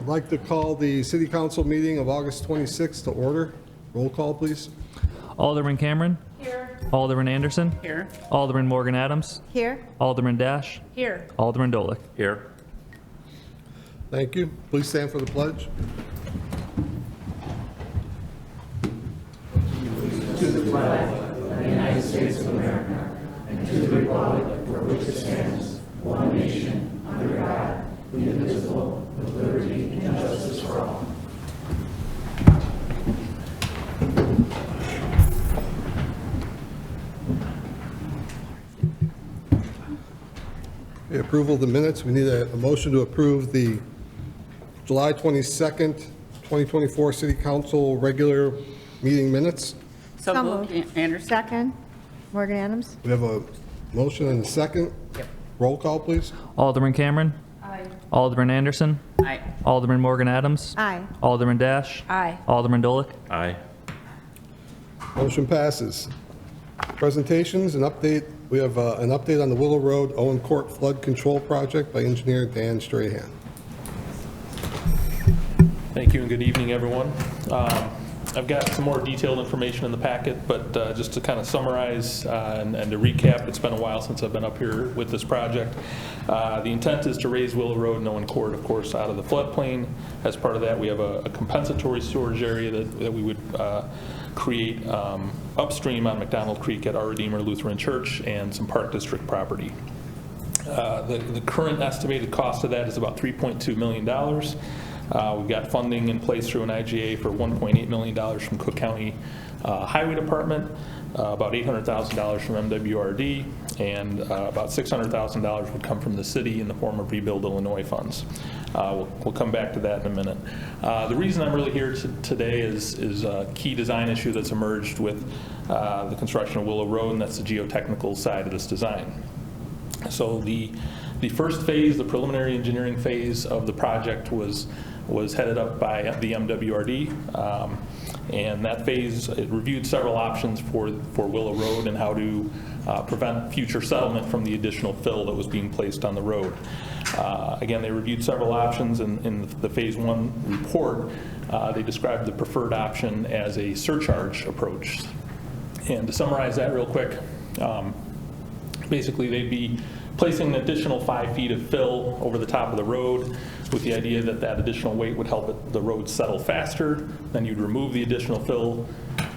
I'd like to call the City Council meeting of August 26th to order. Roll call, please. Alderman Cameron. Here. Alderman Anderson. Here. Alderman Morgan Adams. Here. Alderman Dash. Here. Alderman Dolick. Here. Thank you. Please stand for the pledge. Okay, approval of the minutes. We need a motion to approve the July 22nd, 2024 City Council regular meeting minutes. So moved. Anderson. Second. Morgan Adams. We have a motion and a second. Yep. Roll call, please. Alderman Cameron. Aye. Alderman Anderson. Aye. Alderman Morgan Adams. Aye. Alderman Dash. Aye. Alderman Dolick. Aye. Motion passes. Presentations and update. We have an update on the Willow Road Owen Court Flood Control Project by engineer Dan Strahan. Thank you and good evening, everyone. I've got some more detailed information in the packet, but just to kind of summarize and to recap, it's been a while since I've been up here with this project. The intent is to raise Willow Road and Owen Court, of course, out of the floodplain. As part of that, we have a compensatory storage area that we would create upstream on McDonald Creek at Our Redeemer Lutheran Church and some Park District property. The current estimated cost of that is about $3.2 million. We've got funding in place through an IGA for $1.8 million from Cook County Highway Department, about $800,000 from MWRD, and about $600,000 would come from the city in the form of Rebuild Illinois funds. We'll come back to that in a minute. The reason I'm really here today is a key design issue that's emerged with the construction of Willow Road, and that's the geotechnical side of this design. So the first phase, the preliminary engineering phase of the project was headed up by the MWRD, and that phase, it reviewed several options for Willow Road and how to prevent future settlement from the additional fill that was being placed on the road. Again, they reviewed several options, and in the phase one report, they described the preferred option as a surcharge approach. And to summarize that real quick, basically they'd be placing an additional 5 feet of fill over the top of the road with the idea that that additional weight would help the road settle faster. Then you'd remove the additional fill,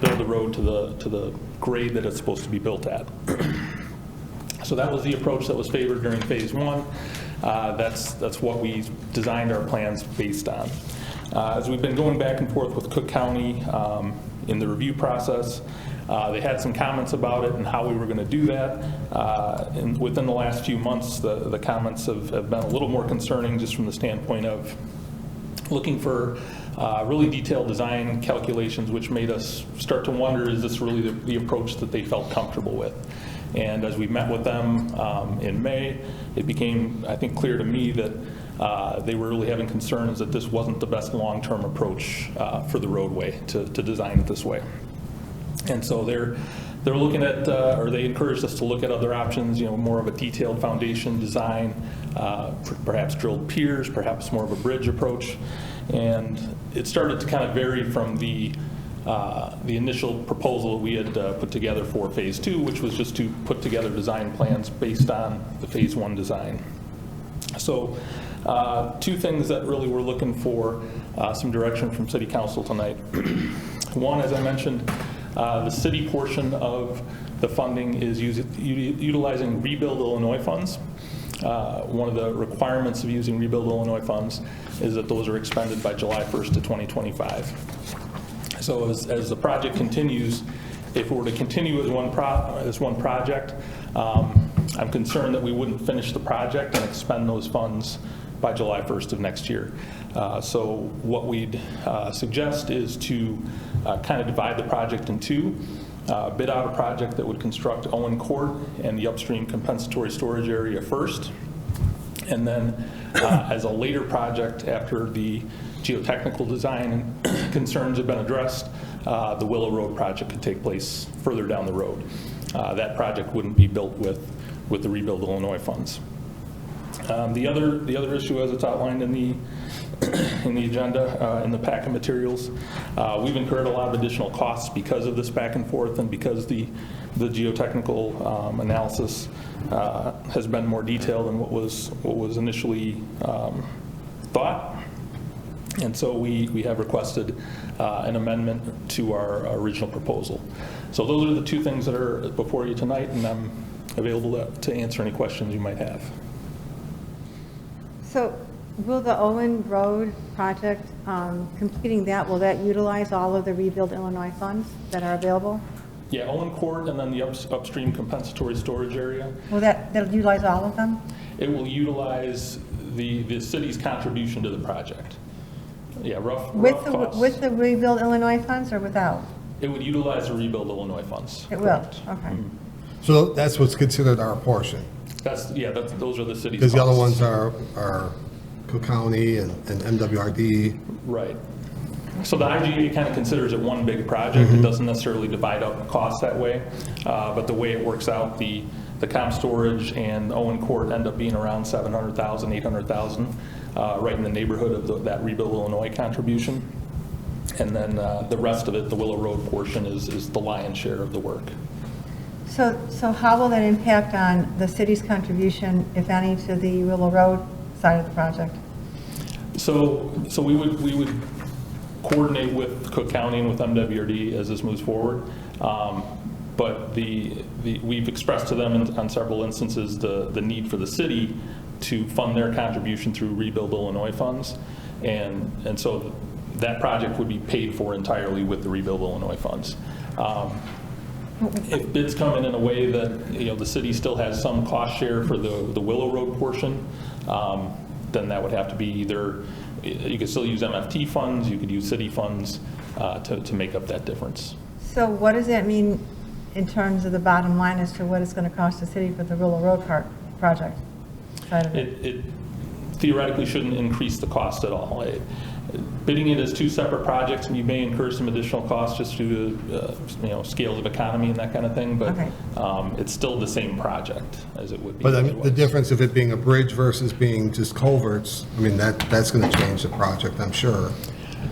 build the road to the grade that it's supposed to be built at. So that was the approach that was favored during phase one. That's what we designed our plans based on. As we've been going back and forth with Cook County in the review process, they had some comments about it and how we were going to do that. And within the last few months, the comments have been a little more concerning just from the standpoint of looking for really detailed design calculations, which made us start to wonder, is this really the approach that they felt comfortable with? And as we met with them in May, it became, I think, clear to me that they were really having concerns that this wasn't the best long-term approach for the roadway to design it this way. And so they're looking at, or they encouraged us to look at other options, more of a detailed foundation design, perhaps drilled piers, perhaps more of a bridge approach. And it started to kind of vary from the initial proposal that we had put together for phase two, which was just to put together design plans based on the phase one design. So two things that really we're looking for some direction from City Council tonight. One, as I mentioned, the city portion of the funding is utilizing Rebuild Illinois funds. One of the requirements of using Rebuild Illinois funds is that those are expended by July 1st to 2025. So as the project continues, if it were to continue as one project, I'm concerned that we wouldn't finish the project and expend those funds by July 1st of next year. So what we'd suggest is to kind of divide the project in two, bid out a project that would construct Owen Court and the upstream compensatory storage area first, and then as a later project after the geotechnical design concerns have been addressed, the Willow Road project could take place further down the road. That project wouldn't be built with the Rebuild Illinois funds. The other issue, as it's outlined in the agenda, in the packet materials, we've incurred a lot of additional costs because of this back and forth and because the geotechnical analysis has been more detailed than what was initially thought. And so we have requested an amendment to our original proposal. So those are the two things that are before you tonight, and I'm available to answer any questions you might have. So will the Owen Road project, completing that, will that utilize all of the Rebuild Illinois funds that are available? Yeah, Owen Court and then the upstream compensatory storage area. Will that'll utilize all of them? It will utilize the city's contribution to the project. Yeah, rough costs. With the Rebuild Illinois funds or without? It would utilize the Rebuild Illinois funds. It will, correct. okay. So that's what's considered our portion, Those are the city's because the other costs. ones are Cook County and MWRD. Right. So the IGA kind of considers it one big project. It doesn't necessarily divide up costs that way. But the way it works out, the comp storage and Owen Court end up being around $700,000, $800,000, right in the neighborhood of that Rebuild Illinois contribution. And then the rest of it, the Willow Road portion, is the lion's share of the work. So how will that impact on the city's contribution, if any, to the Willow Road side of the project? So we would coordinate with Cook County and with MWRD as this moves forward. But we've expressed to them on several instances the need for the city to fund their contribution through Rebuild Illinois funds. And so that project would be paid for entirely with the Rebuild Illinois funds. If bids come in a way that, the city still has some cost share for the Willow Road portion, then that would have to be either, you could still use MFT funds, you could use city funds to make up that difference. So what does that mean in terms of the bottom line as to what it's going to cost the city for the Willow Road project side of it? It theoretically shouldn't increase the cost at all. Bidding it as two separate projects, you may incur some additional costs just due to scales of economy and that kind of thing, but Okay. It's still the same project as it would be. But I mean, the otherwise. difference of it being a bridge versus being just culverts, I mean, that's going to change the project, I'm sure.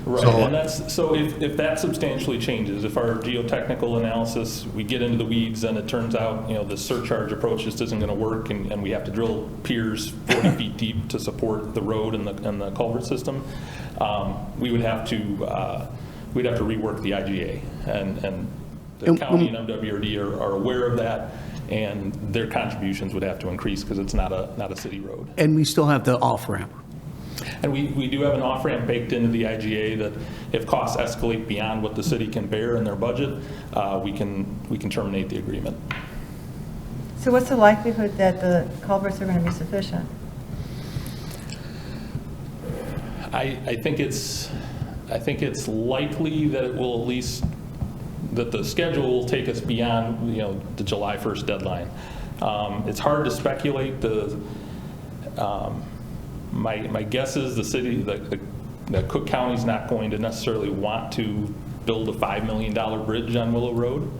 Right, So- and so if that substantially changes, if our geotechnical analysis, we get into the weeds and it turns out, the surcharge approach just isn't going to work and we have to drill piers 40 feet deep to support the road and the culvert system, we would have to rework the IGA. And the county and MWRD are aware of that, and their contributions would have to increase because it's not a city road. And we still have the off-ramp. And we do have an off-ramp baked into the IGA that if costs escalate beyond what the city can bear in their budget, we can terminate the agreement. So what's the likelihood that the culverts are going to be sufficient? I think it's likely that it will at least, that the schedule will take us beyond, the July 1st deadline. It's hard to speculate. My guess is the city, that Cook County's not going to necessarily want to build a $5 million bridge on Willow Road.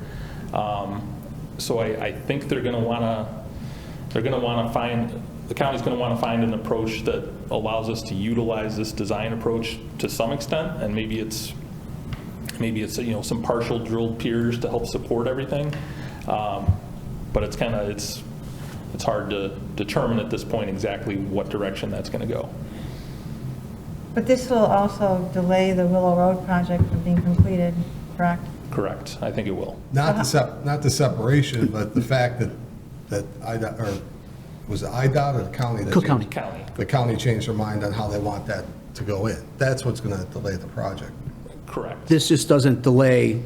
So I think they're going to want to find, the county's going to want to find an approach that allows us to utilize this design approach to some extent, and maybe it's some partial drilled piers to help support everything. But it's hard to determine at this point exactly what direction that's going to go. But this will also delay the Willow Road project from being completed, correct? Correct. I think it will. Not the separation, but the fact that IDOT, or was it IDOT or the county? that Cook changed- County. County. The county changed their mind on how they want that to go in. That's what's going to delay the project. Correct. This just doesn't delay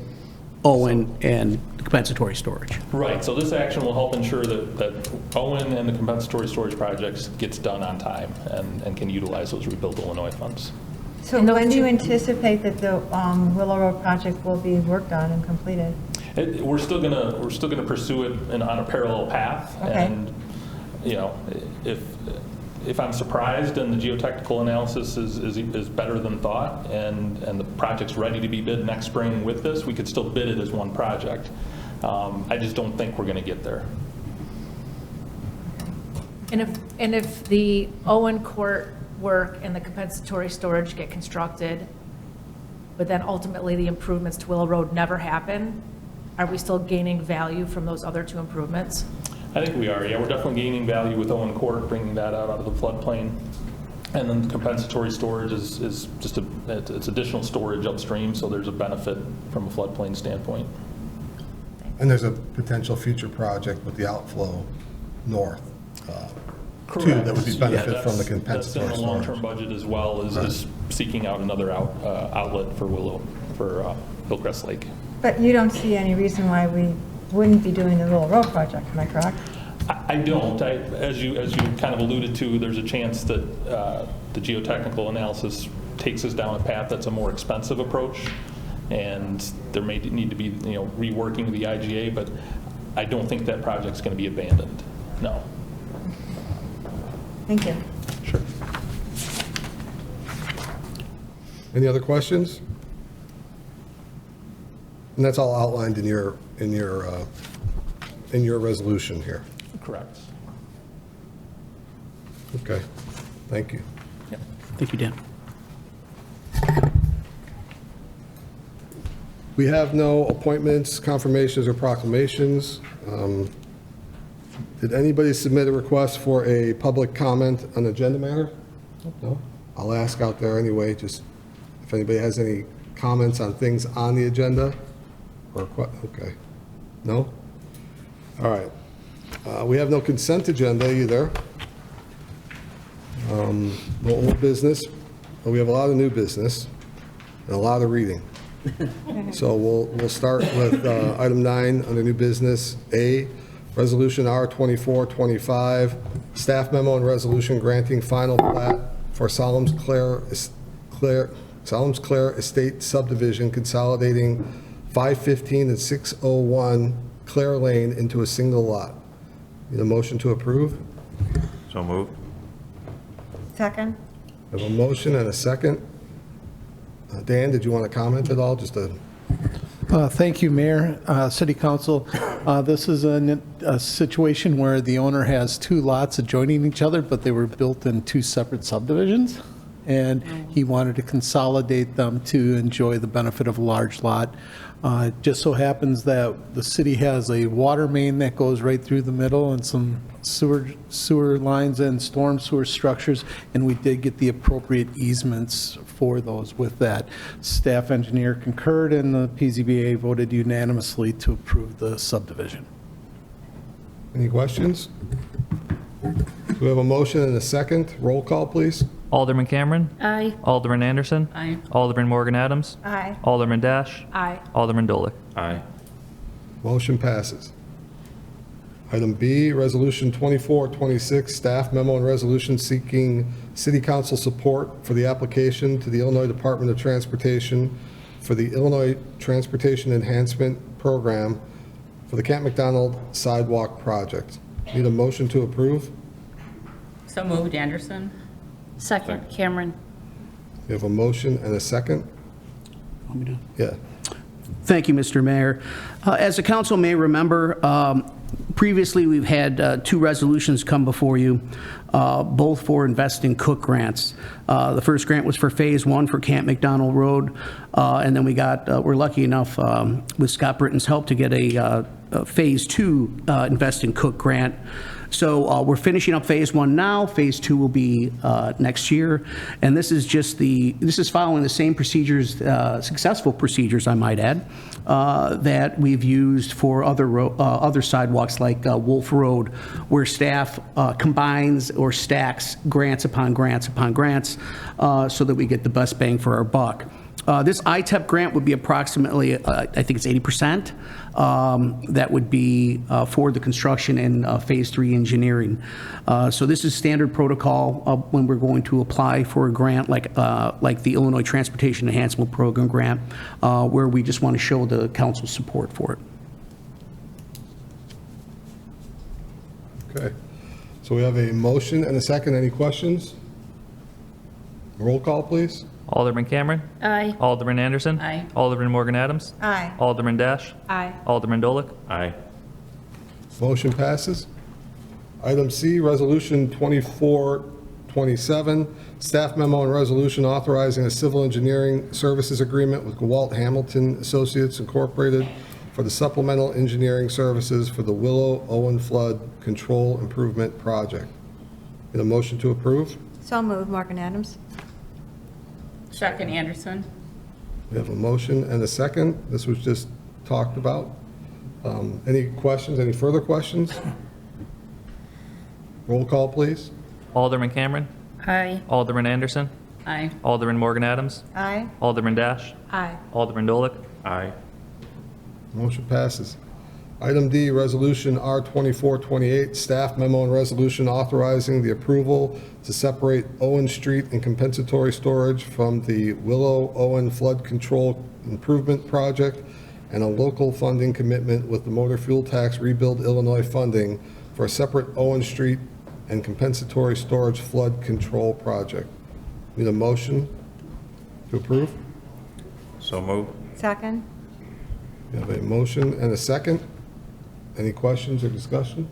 Owen and the compensatory storage. Right, so this action will help ensure that Owen and the compensatory storage projects gets done on time and can utilize those Rebuild Illinois funds. So when do you anticipate that the Willow Road project will be worked on and completed? We're still gonna pursue it on a parallel path. Okay. And, if I'm surprised and the geotechnical analysis is better than thought and the project's ready to be bid next spring with this, we could still bid it as one project. I just don't think we're gonna get there. And if the Owen Court work and the compensatory storage get constructed, but then ultimately the improvements to Willow Road never happen, are we still gaining value from those other two improvements? I think we are, yeah, we're definitely gaining value with Owen Court, bringing that out of the floodplain. And then the compensatory storage is just it's additional storage upstream, so there's a benefit from a floodplain standpoint. And there's a potential future project with the outflow north, too, that would be Correct. benefit Yeah, from the that's compensatory in the storage. long-term budget as well, is seeking out another outlet for Hillcrest Lake. But you don't see any reason why we wouldn't be doing the Willow Road project, am I correct? I don't. As you kind of alluded to, there's a chance that the geotechnical analysis takes us down a path that's a more expensive approach, and there may need to be, reworking the IGA, but I don't think that project's going to be abandoned, no. Thank you. Sure. Any other questions? And that's all outlined in your resolution here. Correct. Okay, thank you. Yep. Thank you, Dan. We have no appointments, confirmations, or proclamations. Did anybody submit a request for a public comment on agenda matter? No? I'll ask out there anyway, just if anybody has any comments on things on the agenda, or, okay. No? All right. We have no consent agenda either. No old business, but we have a lot of new business and a lot of reading. So we'll start with item 9 under new business. A, Resolution R2425, staff memo and resolution granting final plat for Solemn's Clare Estate subdivision consolidating 515 and 601 Clare Lane into a single lot. Need a motion to approve? So moved. Second? We have a motion and a second. Dan, did you want to comment at all? Just a, Thank you, Mayor, City Council. This is a situation where the owner has two lots adjoining each other, but they were built in two separate subdivisions, and he wanted to consolidate them to enjoy the benefit of a large lot. It just so happens that the city has a water main that goes right through the middle and some sewer lines and storm sewer structures, and we did get the appropriate easements for those with that. Staff engineer concurred, and the PZBA voted unanimously to approve the subdivision. any questions? Do we have a motion and a second? Roll call, please. Alderman Cameron. Aye. Alderman Anderson. Aye. Alderman Morgan Adams. Aye. Alderman Dash. Aye. Alderman Dolick. Aye. Motion passes. Item B, Resolution 2426, staff memo and resolution seeking city council support for the application to the Illinois Department of Transportation for the Illinois Transportation Enhancement Program for the Camp McDonald Sidewalk Project. Need a motion to approve? So moved, Anderson. Second, Cameron. We have a motion and a second? Want me to? Yeah. Thank you, Mr. Mayor. As the council may remember, previously we've had two resolutions come before you, both for Invest in Cook grants. The first grant was for Phase 1 for Camp McDonald Road, and then we're lucky enough with Scott Britton's help to get a Phase 2 Invest in Cook grant. So we're finishing up Phase 1 now. Phase 2 will be next year. And this is following the same procedures, successful procedures, I might add, that we've used for other sidewalks like Wolf Road, where staff combines or stacks grants upon grants upon grants so that we get the best bang for our buck. This ITEP grant would be approximately, I think it's 80%. That would be for the construction and Phase 3 engineering. So this is standard protocol when we're going to apply for a grant like the Illinois Transportation Enhancement Program grant, where we just want to show the council's support for it. Okay. So we have a motion and a second. Any questions? Roll call, please. Alderman Cameron. Aye. Alderman Anderson. Aye. Alderman Morgan Adams. Aye. Alderman Dash. Aye. Alderman Dolick. Aye. Motion passes. Item C, Resolution 2427, staff memo and resolution authorizing a civil engineering services agreement with Gewalt Hamilton Associates Incorporated for the supplemental engineering services for the Willow Owen Flood Control Improvement Project. Need a motion to approve? So moved, Morgan Adams. Second, Anderson. We have a motion and a second. This was just talked about. Any questions, any further questions? Roll call, please. Alderman Cameron. Aye. Alderman Anderson. Aye. Alderman Morgan Adams. Aye. Alderman Dash. Aye. Alderman Dolick. Aye. Motion passes. Item D, Resolution R2428, staff memo and resolution authorizing the approval to separate Owen Street and compensatory storage from the Willow Owen Flood Control Improvement Project and a local funding commitment with the Motor Fuel Tax Rebuild Illinois funding for a separate Owen Street and compensatory storage flood control project. Need a motion to approve? So moved. Second. We have a motion and a second. Any questions or discussion?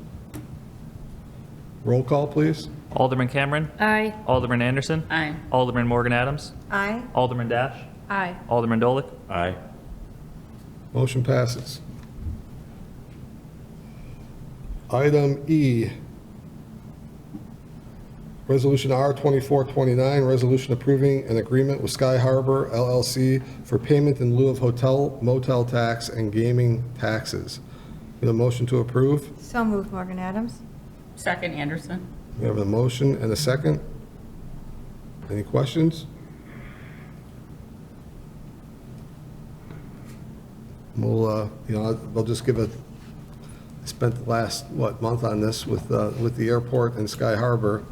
Roll call, please. Alderman Cameron. Aye. Alderman Anderson. Aye. Alderman Morgan Adams. Aye. Alderman Dash. Aye. Alderman Dolick. Aye. Motion passes. Item E, Resolution R2429, resolution approving an agreement with Sky Harbor LLC for payment in lieu of hotel, motel tax, and gaming taxes. With a motion to approve? So moved, Morgan Adams. Second, Anderson. We have a motion and a second. Any questions? We'll just give a, spent the last, month on this with the airport and Sky Harbor.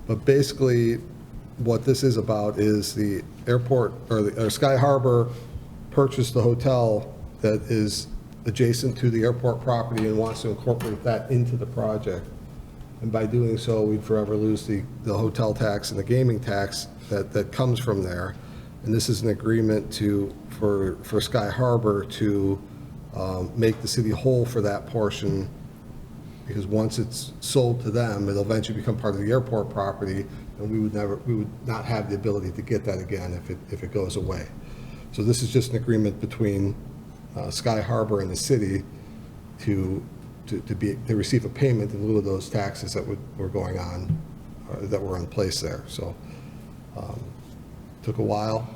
But basically, what this is about is the airport, or Sky Harbor purchased the hotel that is adjacent to the airport property and wants to incorporate that into the project. And by doing so, we'd forever lose the hotel tax and the gaming tax that comes from there. And this is an agreement for Sky Harbor to make the city whole for that portion, because once it's sold to them, it'll eventually become part of the airport property, and we would not have the ability to get that again if it goes away. So this is just an agreement between Sky Harbor and the city to receive a payment in lieu of those taxes that were going on, that were in place there. So took a while.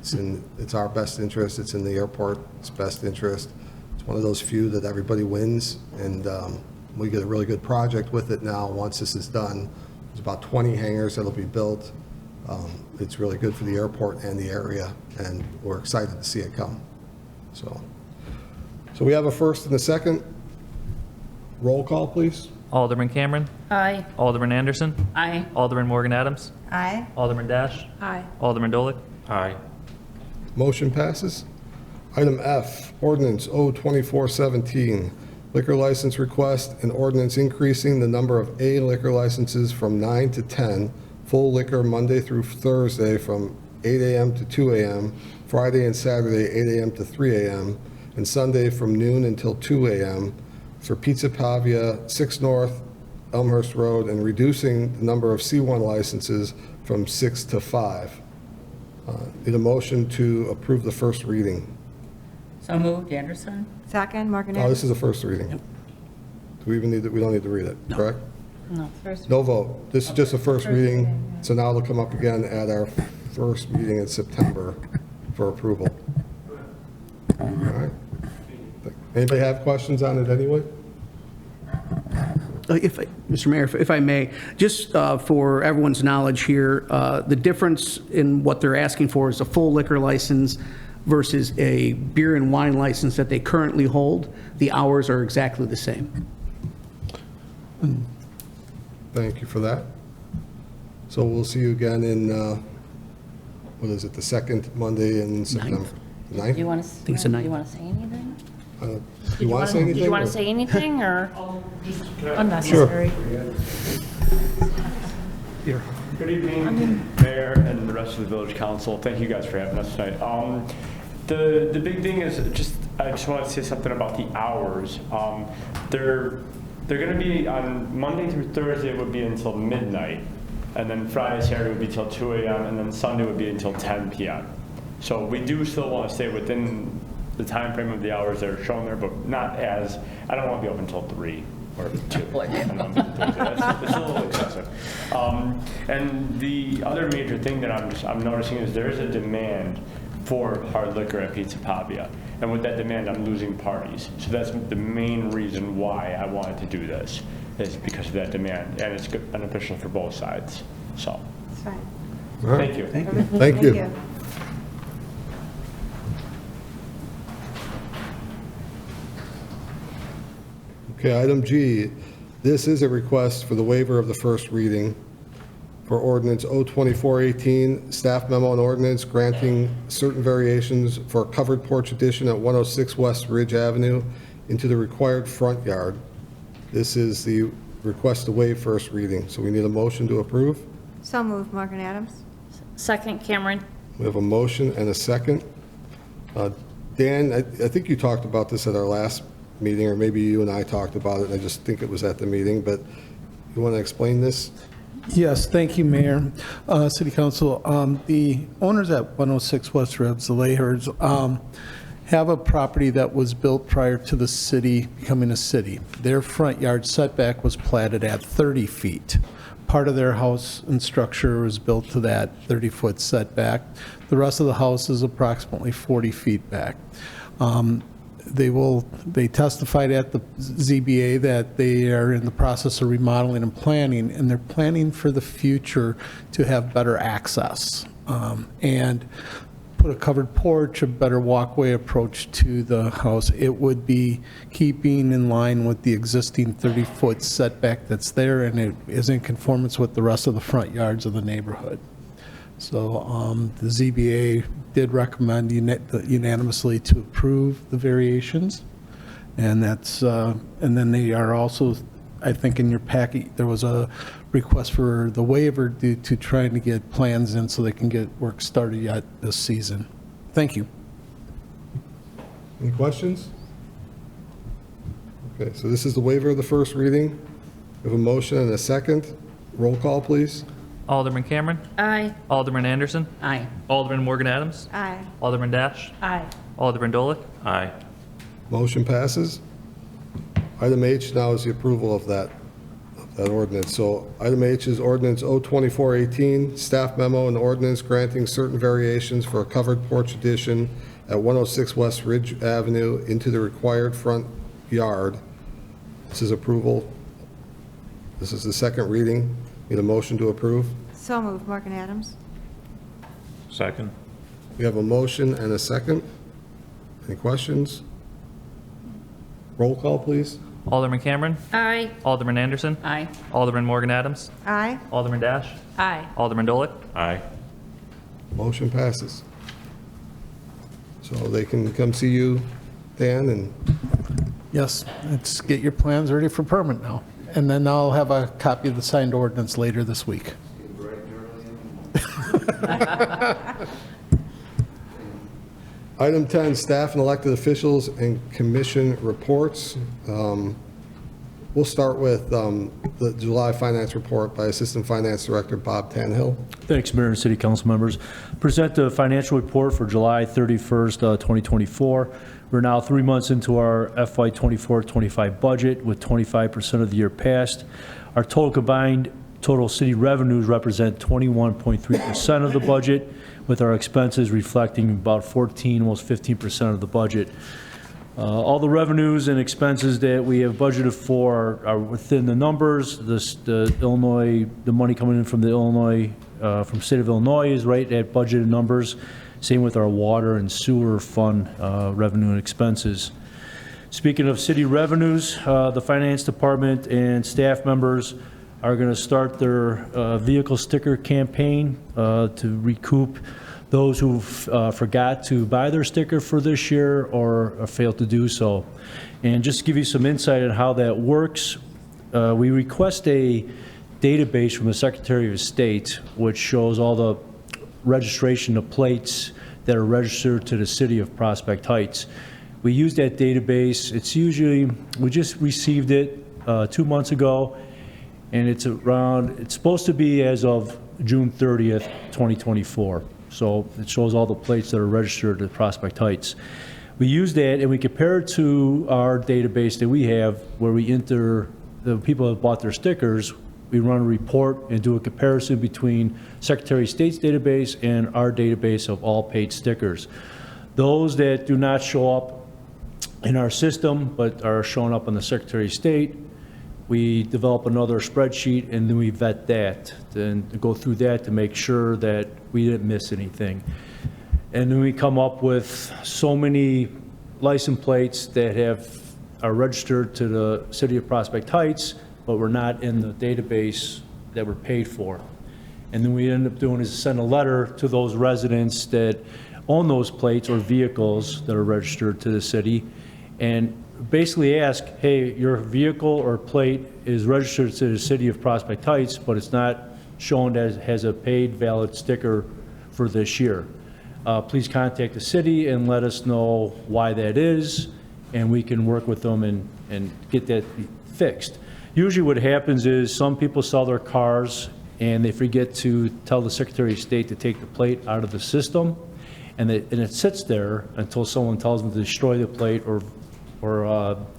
It's our best interest. It's in the airport's best interest. It's one of those few that everybody wins, and we get a really good project with it now. Once this is done, there's about 20 hangars that'll be built. It's really good for the airport and the area, and we're excited to see it come. So we have a first and a second. Roll call, please. Alderman Cameron. Aye. Alderman Anderson. Aye. Alderman Morgan Adams. Aye. Alderman Dash. Aye. Alderman Dolick. Aye. Motion passes. Item F, ordinance O2417, liquor license request, and ordinance increasing the number of A liquor licenses from 9 to 10, full liquor Monday through Thursday from 8 a.m. to 2 a.m., Friday and Saturday 8 a.m. to 3 a.m., and Sunday from noon until 2 a.m. for Pizza Pavia, 6 North Elmhurst Road, and reducing the number of C1 licenses from 6 to 5. Need a motion to approve the first reading. So moved, Anderson. Second, Morgan Oh, Adams. this is the first reading. Do we even need, we don't need to read it, correct? No. First. No vote. This is just a first reading, so now it'll come up again at our first meeting in September for approval. All right. Anybody have questions on it anyway? Mr. Mayor, if I may, just for everyone's knowledge here, the difference in what they're asking for is a full liquor license versus a beer and wine license that they currently hold. The hours are exactly the same. Thank you for that. So we'll see you again in, what is it, the second Monday in September? Do you Ninth? want to, think it's the do ninth. you want to say anything? You want to say anything? Did you want or- to say anything, or? Unnecessary. Good evening, Mayor and the rest of the village council. Thank you guys for having us tonight. The big thing is I just want to say something about the hours. They're going to be on Monday through Thursday would be until midnight, and then Friday, Saturday would be till 2 a.m., and then Sunday would be until 10 p.m. So we do still want to stay within the time frame of the hours that are shown there, but not as, I don't want to be open until 3 or 2 on Monday through Thursday. It's a little excessive. And the other major thing that I'm noticing is there is a demand for hard liquor at Pizza Pavia. And with that demand, I'm losing parties. So that's the main reason why I wanted to do this, is because of that demand. And it's beneficial for both sides. So, That's right. All right. thank you. Thank you. Okay, item G, this is a request for the waiver of the first reading for ordinance 02418, staff memo and ordinance granting certain variations for a covered porch addition at 106 West Ridge Avenue into the required front yard. This is the request to waive first reading, so we need a motion to approve. So moved, Morgan Adams. Second, Cameron. We have a motion and a second. Dan, I think you talked about this at our last meeting, or maybe you and I talked about it, and I just think it was at the meeting, but you want to explain this? Yes, thank you, Mayor. City Council, the owners at 106 West Ridge, the Lahers, have a property that was built prior to the city becoming a city. Their front yard setback was platted at 30 feet. Part of their house and structure was built to that 30-foot setback. The rest of the house is approximately 40 feet back. They testified at the ZBA that they are in the process of remodeling and planning, and they're planning for the future to have better access and put a covered porch, a better walkway approach to the house. It would be keeping in line with the existing 30-foot setback that's there, and it is in conformance with the rest of the front yards of the neighborhood. So the ZBA did recommend unanimously to approve the variations, and that's and then they are also, I think in your packet there was a request for the waiver due to trying to get plans in so they can get work started yet this season. Thank you. Any questions? Okay, so this is the waiver of the first reading. We have a motion and a second. Roll call, please. Alderman Cameron. Aye. Alderman Anderson. Aye. Alderman Morgan Adams. Aye. Alderman Dash. Aye. Alderman Dolick. Aye. Motion passes. Item H now is the approval of that ordinance. So item H is ordinance 02418, staff memo and ordinance granting certain variations for a covered porch addition at 106 West Ridge Avenue into the required front yard. This is approval. This is the second reading. Need a motion to approve? So moved, Morgan Adams. Second. We have a motion and a second. Any questions? Roll call, please. Alderman Cameron. Aye. Alderman Anderson. Aye. Alderman Morgan Adams. Aye. Alderman Dash. Aye. Alderman Dolick. Aye. Motion passes. So they can come see you, Dan, and Yes, let's get your plans ready for permit now. And then I'll have a copy of the signed ordinance later this week. Item 10, staff and elected officials and commission reports. We'll start with the July finance report by Assistant Finance Director Bob Tanhill. Thanks, Mayor and City Council members. Present the financial report for July 31st, 2024. We're now 3 months into our FY 24-25 budget with 25% of the year passed. Our total combined total city revenues represent 21.3% of the budget, with our expenses reflecting about 14, almost 15% of the budget. All the revenues and expenses that we have budgeted for are within the numbers. The money coming in from the Illinois, from state of Illinois is right at budgeted numbers. Same with our water and sewer fund revenue and expenses. Speaking of city revenues, the finance department and staff members are going to start their vehicle sticker campaign to recoup those who forgot to buy their sticker for this year or failed to do so. And just to give you some insight on how that works, we request a database from the Secretary of State which shows all the registration of plates that are registered to the city of Prospect Heights. We use that database. It's usually, we just received it 2 months ago, and it's supposed to be as of June 30th, 2024. So it shows all the plates that are registered at Prospect Heights. We use that and we compare it to our database that we have where we enter the people that bought their stickers. We run a report and do a comparison between Secretary of State's database and our database of all paid stickers. Those that do not show up in our system but are showing up on the Secretary of State, we develop another spreadsheet and then we vet that, then go through that to make sure that we didn't miss anything. And then we come up with so many license plates that are registered to the City of Prospect Heights, but we're not in the database that we're paid for. And then we end up doing is send a letter to those residents that own those plates or vehicles that are registered to the city, and basically ask, hey, your vehicle or plate is registered to the City of Prospect Heights, but it's not shown as has a paid valid sticker for this year. Please contact the city and let us know why that is, and we can work with them and get that fixed. Usually what happens is some people sell their cars and they forget to tell the Secretary of State to take the plate out of the system, and it sits there until someone tells them to destroy the plate or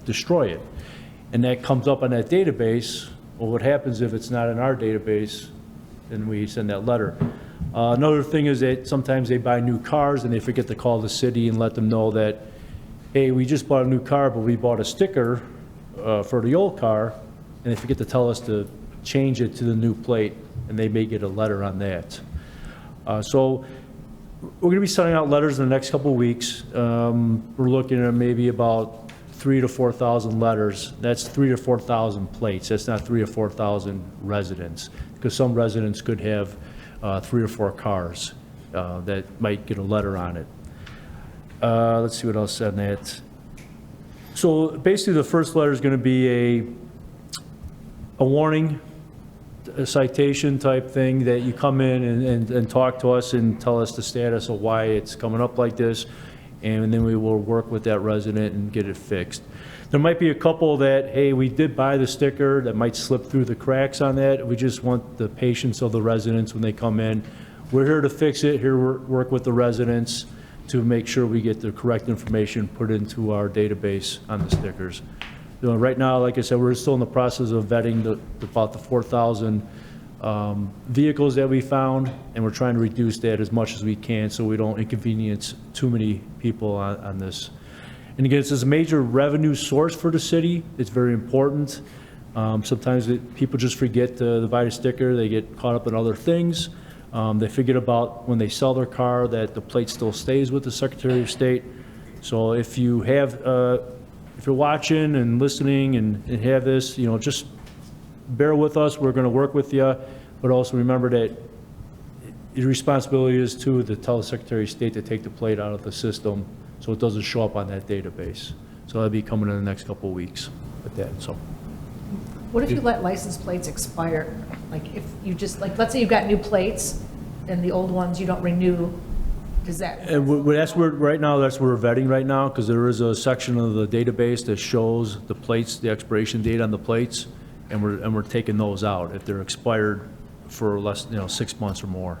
destroy it. And that comes up on that database. Well, what happens if it's not in our database? Then we send that letter. Another thing is that sometimes they buy new cars and they forget to call the city and let them know that, hey, we just bought a new car, but we bought a sticker for the old car, and they forget to tell us to change it to the new plate, and they may get a letter on that. So we're going to be sending out letters in the next couple of weeks. We're looking at maybe about 3,000 to 4,000 letters. That's 3,000 to 4,000 plates. That's not 3,000 to 4,000 residents, because some residents could have 3 or 4 cars that might get a letter on it. Let's see what else said on that. So basically, the first letter is going to be a warning, a citation type thing that you come in and talk to us and tell us the status of why it's coming up like this, and then we will work with that resident and get it fixed. There might be a couple that, hey, we did buy the sticker, that might slip through the cracks on that. We just want the patience of the residents when they come in. We're here to fix it, here to work with the residents to make sure we get the correct information put into our database on the stickers. You know, right now, like I said, we're still in the process of vetting about the 4,000 vehicles that we found, and we're trying to reduce that as much as we can so we don't inconvenience too many people on this. And again, it's a major revenue source for the city. It's very important. Sometimes people just forget to buy a sticker. They get caught up in other things. They forget about when they sell their car that the plate still stays with the Secretary of State. So if you have, if you're watching and listening and have this, you know, just bear with us. We're going to work with you, but also remember that your responsibility is to tell the Secretary of State to take the plate out of the system so it doesn't show up on that database. So that'll be coming in the next couple of weeks with that. So. What if you let license plates expire? Like if you just, like, let's say you've got new plates and the old ones you don't renew, does that? That's where, right now, that's where we're vetting right now, because there is a section of the database that shows the plates, the expiration date on the plates, and we're taking those out if they're expired for less, 6 months or more.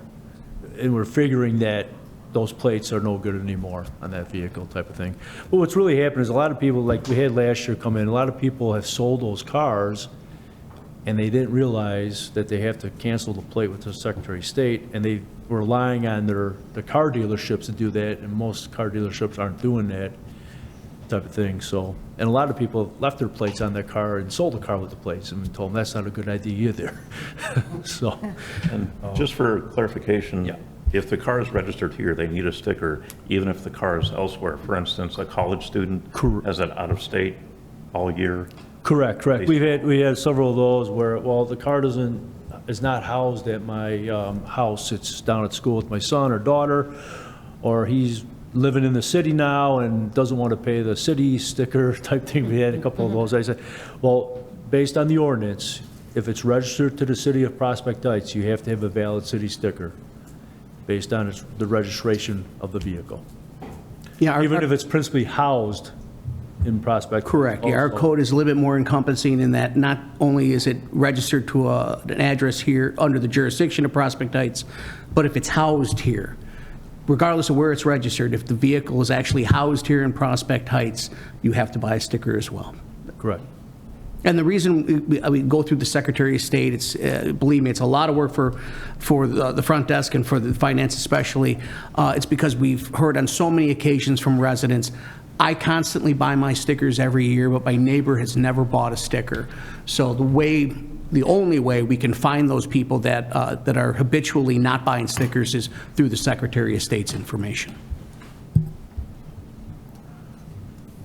And we're figuring that those plates are no good anymore on that vehicle type of thing. But what's really happened is a lot of people, like we had last year come in, a lot of people have sold those cars and they didn't realize that they have to cancel the plate with the Secretary of State, and they were relying on the car dealerships to do that, and most car dealerships aren't doing that type of thing. So, and a lot of people left their plates on their car and sold the car with the plates and told them that's not a good idea either. So, and just for clarification, yeah. If the car is registered here, they need a sticker, even if the car is elsewhere. For instance, a college student has that out of state all year. Correct. We had several of those where, well, the car is not housed at my house. It's down at school with my son or daughter, or he's living in the city now and doesn't want to pay the city sticker type thing. We had a couple of those. I said, well, based on the ordinance, if it's registered to the City of Prospect Heights, you have to have a valid city sticker based on the registration of the vehicle. Yeah, Even if it's principally housed in Prospect. Correct, yeah, our also. code is a little bit more encompassing in that not only is it registered to an address here under the jurisdiction of Prospect Heights, but if it's housed here, regardless of where it's registered, if the vehicle is actually housed here in Prospect Heights, you have to buy a sticker as well. Correct. And the reason we go through the Secretary of State, it's, believe me, it's a lot of work for the front desk and for the finance especially. It's because we've heard on so many occasions from residents, I constantly buy my stickers every year, but my neighbor has never bought a sticker. So the only way we can find those people that are habitually not buying stickers is through the Secretary of State's information.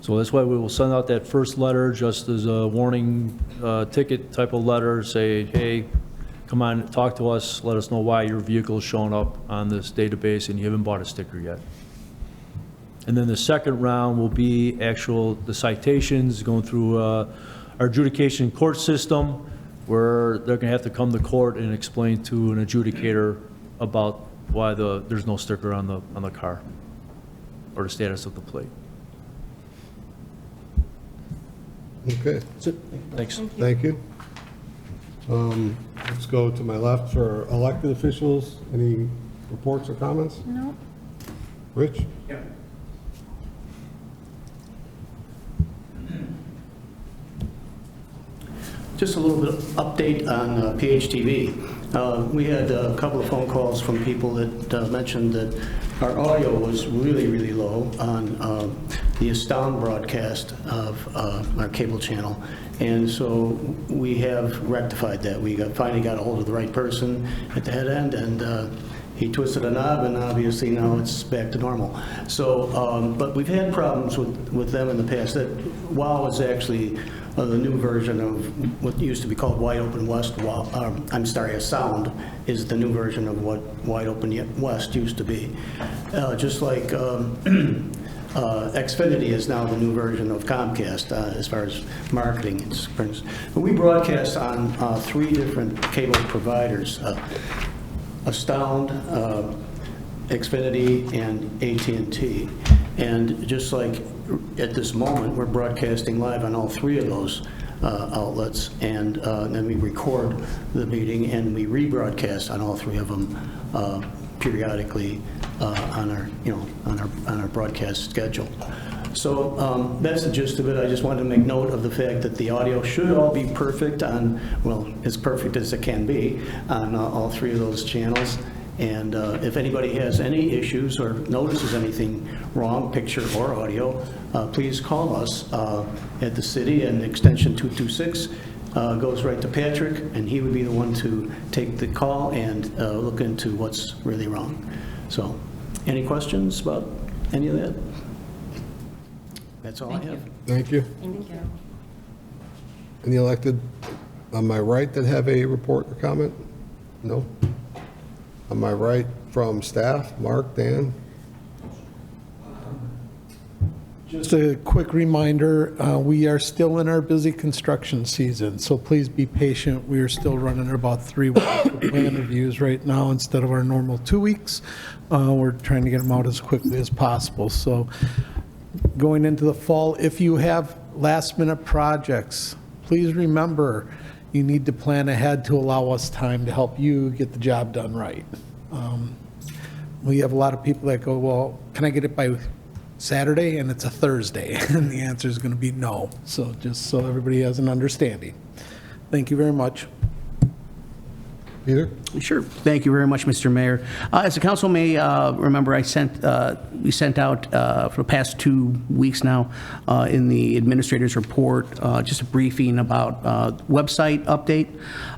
So that's why we will send out that first letter just as a warning ticket type of letter, say, hey, come on, talk to us, let us know why your vehicle is showing up on this database and you haven't bought a sticker yet. And then the second round will be the citations, going through our adjudication court system, where they're going to have to come to court and explain to an adjudicator about why there's no sticker on the car or the status of the plate. Okay, That's it. Thanks. thank you. Let's go to my left for elected officials. Any reports or comments? No. Rich? Just a little bit of update on PHTV. We had a couple of phone calls from people that mentioned that our audio was really, really low on the Astound broadcast of our cable channel. And so we have rectified that. We finally got a hold of the right person at the head end, and he twisted a knob, and obviously now it's back to normal. So, but we've had problems with them in the past. That WOW is actually the new version of what used to be called Wide Open West. Astound is the new version of what Wide Open West used to be. Just like Xfinity is now the new version of Comcast as far as marketing. But we broadcast on 3 different cable providers, Astound, Xfinity, and AT&T. And just like at this moment, we're broadcasting live on all 3 of those outlets, and then we record the meeting and we rebroadcast on all 3 of them periodically on our broadcast schedule. So that's the gist of it. I just wanted to make note of the fact that the audio should all be perfect on, well, as perfect as it can be on all 3 of those channels. And if anybody has any issues or notices anything wrong, picture or audio, please call us at the city, and extension 226 goes right to Patrick, and he would be the one to take the call and look into what's really wrong. So, any questions about any of that? That's all I have. Thank you. Thank you. Any elected on my right that have a report or comment? No? On my right from staff, Mark, Dan? Just a quick reminder, we are still in our busy construction season, so please be patient. We are still running at about 3 weeks of plan reviews right now instead of our normal 2 weeks. We're trying to get them out as quickly as possible. So going into the fall, if you have last-minute projects, please remember you need to plan ahead to allow us time to help you get the job done right. We have a lot of people that go, well, can I get it by Saturday? And it's a Thursday, and the answer is going to be no. So just so everybody has an understanding. Thank you very much. Peter? Sure. Thank you very much, Mr. Mayor. As the council may remember, we sent out for the past 2 weeks now in the administrator's report just a briefing about website update.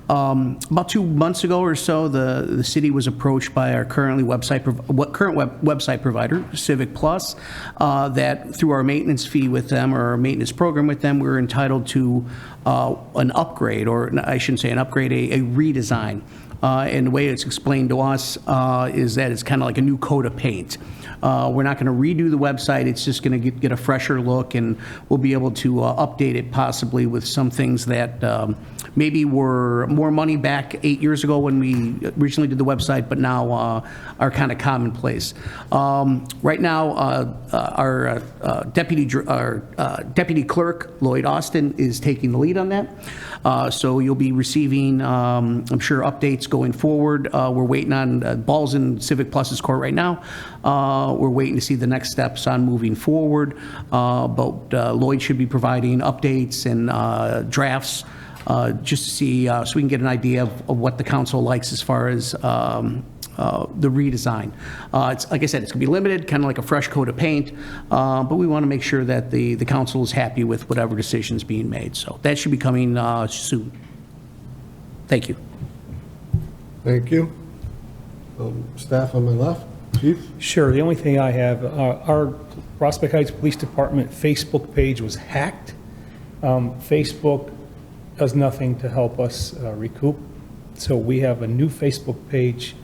About 2 months ago or so, the city was approached by our current website provider, Civic Plus, that through our maintenance fee with them, or our maintenance program with them, we're entitled to an upgrade, or I shouldn't say an upgrade, a redesign. And the way it's explained to us is that it's kind of like a new coat of paint. We're not going to redo the website. It's just going to get a fresher look, and we'll be able to update it possibly with some things that maybe were more money back 8 years ago when we originally did the website, but now are kind of commonplace. Right now, our deputy clerk, Lloyd Austin, is taking the lead on that. So you'll be receiving, I'm sure, updates going forward. We're waiting on, balls in Civic Plus's court right now. We're waiting to see the next steps on moving forward. But Lloyd should be providing updates and drafts just to see, so we can get an idea of what the council likes as far as the redesign. It's, like I said, it's going to be limited, kind of like a fresh coat of paint, but we want to make sure that the council is happy with whatever decision's being made. So that should be coming soon. Thank you. Thank you. Staff on my left, Chief? Sure. The only thing I have, our Prospect Heights Police Department Facebook page was hacked. Facebook does nothing to help us recoup. So we have a new Facebook page,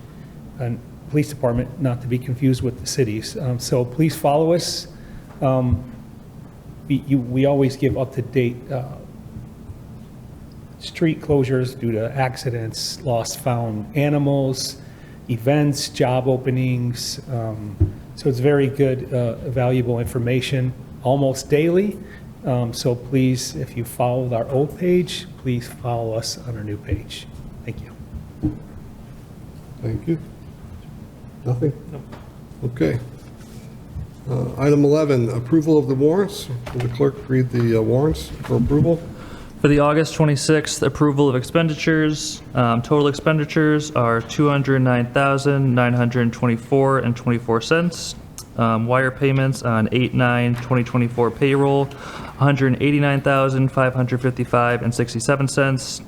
and police department, not to be confused with the cities. So please follow us. We always give up-to-date street closures due to accidents, lost found animals, events, job openings. So it's very good, valuable information almost daily. So please, if you followed our old page, please follow us on our new page. Thank you. Thank you. Nothing? Okay. Item 11, approval of the warrants. Will the clerk read the warrants for approval? For the August 26th approval of expenditures, total expenditures are $209,924.24. Wire payments on 8/9/2024 payroll, $189,555.67.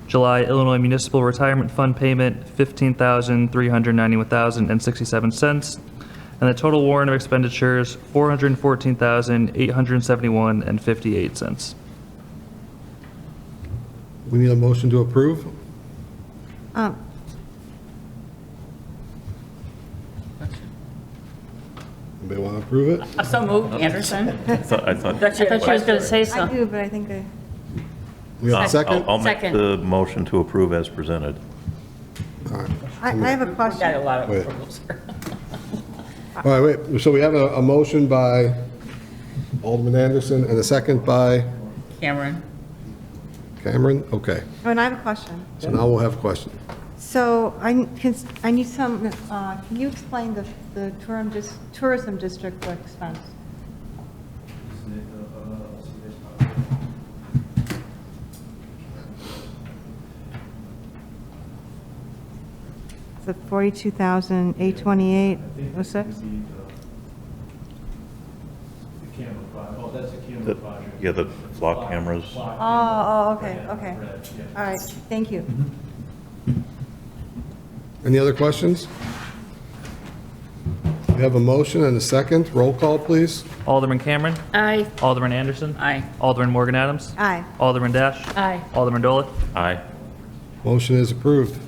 July Illinois Municipal Retirement Fund payment, $15,391.67. And the total warrant of expenditures, $414,871.58. We need a motion to approve. Anybody want to approve it? So moved, Anderson. I thought I thought she was going to say I something. do, but I think I, We have a second? I'll make Second. the motion to approve as presented. I have a We've got a question. lot of Wait. approvals. All right, wait, so we have a motion by Alderman Anderson and a second by Cameron. Cameron? Okay, Oh, and I have a question. so now we'll have a question. So I need some, can you explain the tourism district expense? The 42,828.06? Yeah, the flock cameras. Oh, okay. All right, thank you. Any other questions? We have a motion and a second. Roll call, please. Alderman Cameron. Aye. Alderman Anderson. Aye. Alderman Morgan Adams. Aye. Alderman Dash. Aye. Alderman Dolick. Aye. Motion is approved.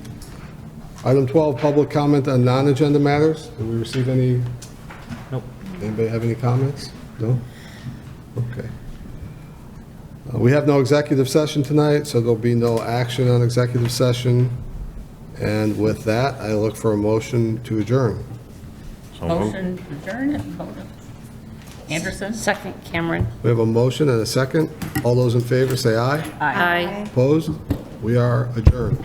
Item 12, public comment on non-agenda matters. Did we receive any? Nope. Anybody have any comments? No? Okay. We have no executive session tonight, so there'll be no action on executive session. And with that, I look for a motion to adjourn. So moved. Motion to adjourn. Hold on. Anderson? Second, Cameron. We have a motion and a second. All those in favor say aye. Aye. Opposed? We are adjourned.